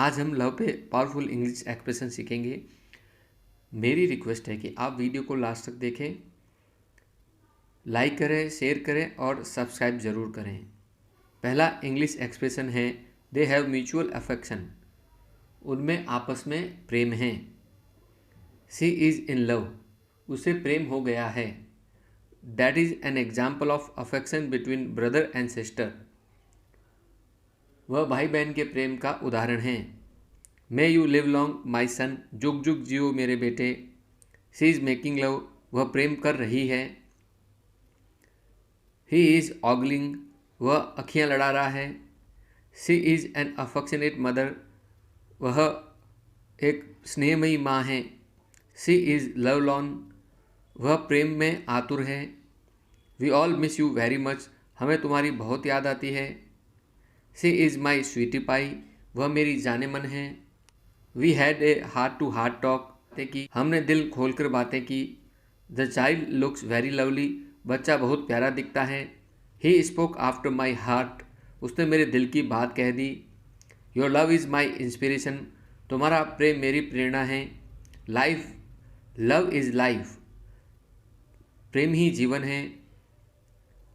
आज हम लव पे पावरफुल इंग्लिश एक्सप्रेशन सीखेंगे। मेरी रिक्वेस्ट है कि आप वीडियो को लास्ट तक देखें, लाइक करें, शेयर करें और सब्सक्राइब ज़रूर करें। पहला इंग्लिश एक्सप्रेशन है दे हैव म्यूचुअल अफेक्शन। उनमें आपस में प्रेम है। She is in love. उसे प्रेम हो गया है। That is an example of affection between brother and sister. वह भाई बहन के प्रेम का उदाहरण है। May you live long my son. जुग जुग जियो मेरे बेटे। She is making love. वह प्रेम कर रही है। He is ogling. वह अखियाँ लड़ा रहा है। She is an affectionate mother. वह एक स्नेहमयी माँ है। She is lovelorn. वह प्रेम में आतुर है। We all miss you very much. हमें तुम्हारी बहुत याद आती है। She is my sweetie pie. वह मेरी जाने मन है। We had a heart to heart talk. की हमने दिल खोलकर बातें की। The child looks very lovely. बच्चा बहुत प्यारा दिखता है। He spoke after my heart. उसने मेरे दिल की बात कह दी। Your love is my inspiration. तुम्हारा प्रेम मेरी प्रेरणा है। Life love is life. प्रेम ही जीवन है।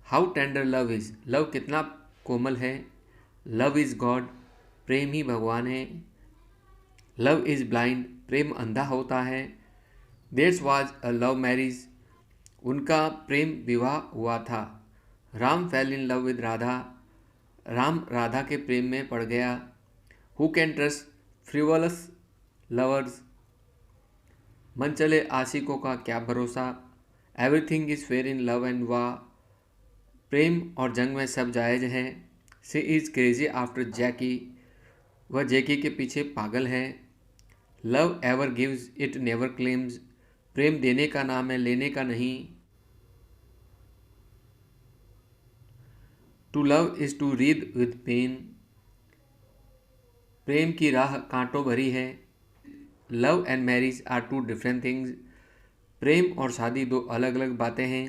How tender love is. Love कितना कोमल है। Love is God. प्रेम ही भगवान है। Love is blind. प्रेम अंधा होता है। That's was a love marriage. उनका प्रेम विवाह हुआ था। Ram fell in love with Radha. Ram Radha के प्रेम में पड़ गया। Who can trust frivolous lovers. मन चले आशिकों का क्या भरोसा। Everything is fair in love and war. प्रेम और जंग में सब जायज़ है। She is crazy after Jackie. वह जैकी के पीछे पागल है। Love ever gives it never claims. प्रेम देने का नाम है, लेने का नहीं। To love is to read with pain. प्रेम की राह कांटों भरी है। Love and marriage are two different things. प्रेम और शादी दो अलग अलग बातें हैं।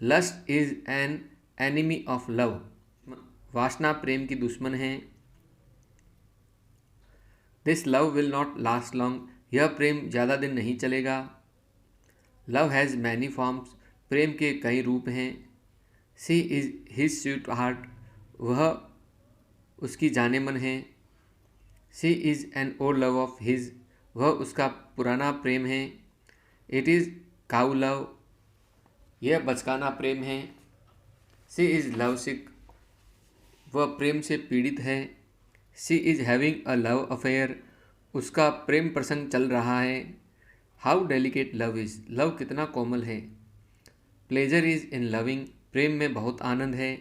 Lust is an enemy of love. वासना प्रेम की दुश्मन है। This love will not last long. यह प्रेम ज़्यादा दिन नहीं चलेगा। Love has many forms. प्रेम के कई रूप हैं। She is his sweetheart. वह उसकी जाने मन है। She is an old love of his. वह उसका पुराना प्रेम है। It is cow love. यह बचकाना प्रेम है। She is lovesick. वह प्रेम से पीड़ित है। She is having a love affair. उसका प्रेम प्रसंग चल रहा है। How delicate love is. Love कितना कोमल है। Pleasure is in loving. प्रेम में बहुत आनंद है।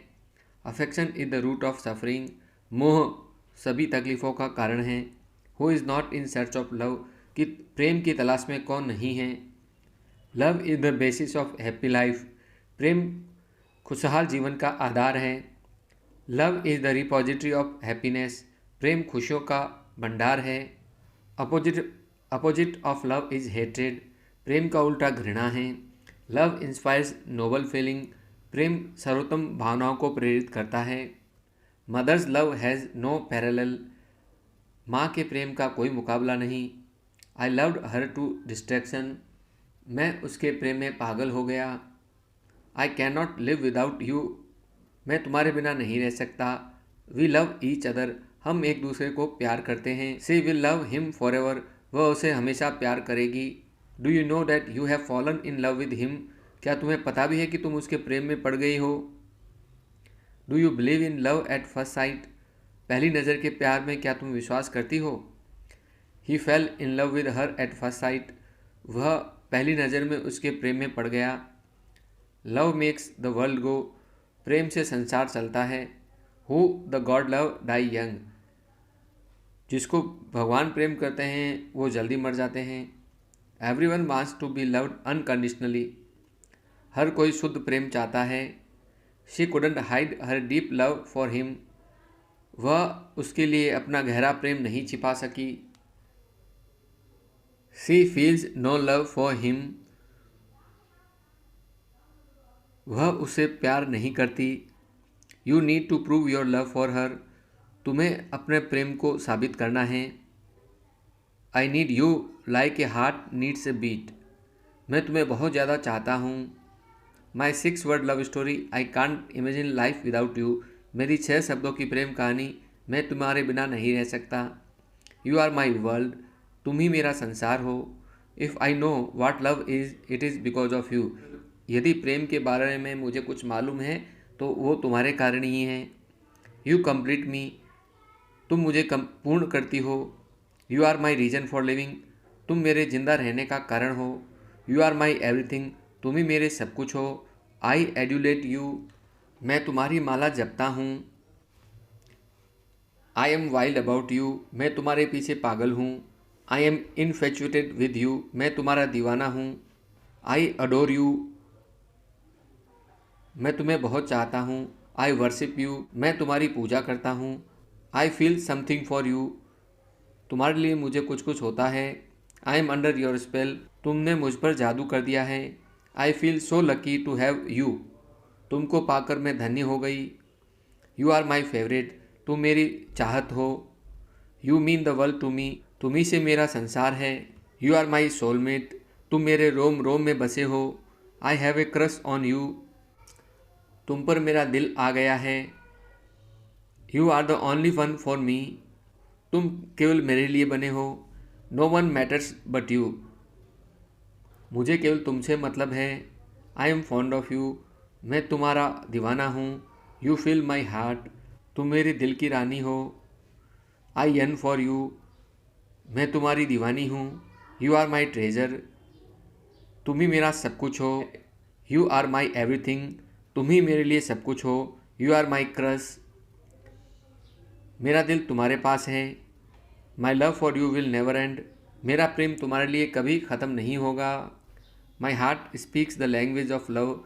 Affection is the root of suffering. मोह सभी तकलीफ़ों का कारण है। Who is not in search of love. कि प्रेम की तलाश में कौन नहीं है। Love is the basis of happy life. प्रेम खुशहाल जीवन का आधार है। Love is the repository of happiness. प्रेम खुशियों का भंडार है। Opposite of love is hatred. प्रेम का उल्टा घृणा है। Love inspires noble feeling. प्रेम सर्वोत्तम भावनाओं को प्रेरित करता है। Mother's love has no parallel. माँ के प्रेम का कोई मुकाबला नहीं। I loved her to distraction. मैं उसके प्रेम में पागल हो गया। I can not live without you. मैं तुम्हारे बिना नहीं रह सकता। We love each other. हम एक दूसरे को प्यार करते हैं। She will love him for ever. वह उसे हमेशा प्यार करेगी। Do you know that you have fallen in love with him. क्या तुम्हें पता भी है कि तुम उसके प्रेम में पड़ गई हो। Do you believe in love at first site. पहली नज़र के प्यार में क्या तुम विश्वास करती हो। He fell in love with her at first sight. वह पहली नज़र में उसके प्रेम में पड़ गया। Love makes the world go. प्रेम से संसार चलता है। Who the God love die young. जिसको भगवान प्रेम करते हैं वो जल्दी मर जाते हैं। Everyone wants to be loved unconditionally. हर कोई शुद्ध प्रेम चाहता है। She couldn't hide her deep love for him. वह उसके लिए अपना गहरा प्रेम नहीं छिपा सकी। She feels no love for him. वह उसे प्यार नहीं करती। You need to prove your love for her. तुम्हें अपने प्रेम को साबित करना है। I need you like a heart needs a beat. मैं तुम्हें बहुत ज़्यादा चाहता हूँ। माई 6 word love story, I can't imagine life without you. मेरी 6 शब्दों की प्रेम कहानी, मैं तुम्हारे बिना नहीं रह सकता। यू आर माई वर्ल्ड, तुम ही मेरा संसार हो। If I know what love is, it is because of you. यदि प्रेम के बारे में मुझे कुछ मालूम है तो वो तुम्हारे कारण ही है। यू कंप्लीट मी, तुम मुझे पूर्ण करती हो। You are my reason for living, तुम मेरे जिंदा रहने का कारण हो। यू आर माई एवरीथिंग, तुम ही मेरे सब कुछ हो। आई एड्यूलेट यू, मैं तुम्हारी माला जपता हूँ। I am wild about you, मैं तुम्हारे पीछे पागल हूँ। आई एम इनफेचुएटेड विद यू, मैं तुम्हारा दीवाना हूँ। आई अडोर यू, मैं तुम्हें बहुत चाहता हूँ। आई वर्शिप यू, मैं तुम्हारी पूजा करता हूँ। I feel something for you, तुम्हारे लिए मुझे कुछ कुछ होता है। I'm under your spell, तुमने मुझ पर जादू कर दिया है। I feel so lucky to have you, तुमको पाकर मैं धन्य हो गई। यू आर माई फेवरेट, तुम मेरी चाहत हो। You mean the world to me, तुम्ही से मेरा संसार है। यू आर माई सोलमेट, तुम मेरे रोम रोम में बसे हो। I have a crush on you, तुम पर मेरा दिल आ गया है। You are the only one for me, तुम केवल मेरे लिए बने हो। No one matters but you, मुझे केवल तुमसे मतलब है। I'm fond of you, मैं तुम्हारा दीवाना हूँ। यू फिल माई हार्ट, तुम मेरे दिल की रानी हो। आई यन फॉर यू, मैं तुम्हारी दीवानी हूँ। यू आर माई ट्रेजर, तुम ही मेरा सब कुछ हो। यू आर माई एवरीथिंग, तुम ही मेरे लिए सब कुछ हो। यू आर माई क्रश, मेरा दिल तुम्हारे पास है। My love for you will never and, मेरा प्रेम तुम्हारे लिए कभी ख़त्म नहीं होगा। My heart speaks the language of love,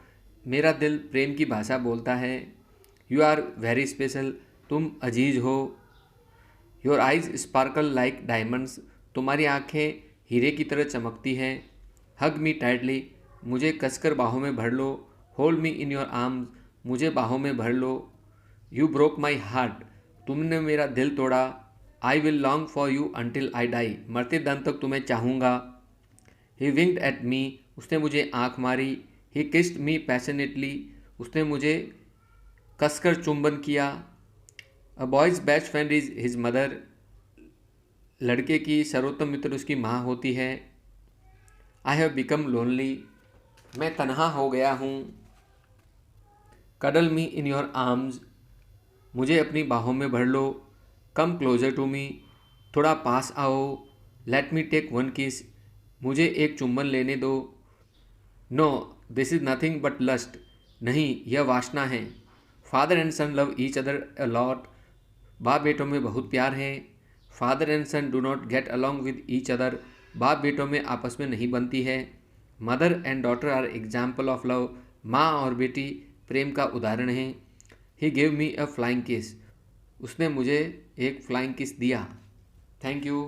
मेरा दिल प्रेम की भाषा बोलता है। यू आर वेरी स्पेशल, तुम अजीज हो। Your eyes sparkle like diamonds, तुम्हारी आँखें हीरे की तरह चमकती हैं। हग मी टाइटली, मुझे कसकर बाहों में भर लो। Hold me in your arms, मुझे बाहों में भर लो। यू ब्रोक माई हार्ट, तुमने मेरा दिल तोड़ा। I will long for you until I die, मरते दम तक तुम्हें चाहूँगा। ही विंक्ड एट मी, उसने मुझे आँख मारी। ही किस्ड मी पैशनेटली, उसने मुझे कसकर चुंबन किया। A boy's best friend is his mother, लड़के की सर्वोत्तम मित्र उसकी माँ होती है। आई हैव बिकम लोनली, मैं तन्हा हो गया हूँ। Cuddle me in your arms, मुझे अपनी बाहों में भर लो। कम क्लोजर टू मी, थोड़ा पास आओ। लेट मी टेक वन किस, मुझे एक चुम्बन लेने दो। No this is nothing but lust, नहीं यह वासना है। Father and son love each other a lot, बाप बेटों में बहुत प्यार है। Father and son do not get along with each other, बाप बेटों में आपस में नहीं बनती है। Mother and daughter are example of love, माँ और बेटी प्रेम का उदाहरण है। He gave me a flying kiss, उसने मुझे एक फ्लाइंग किस दिया। Thank you.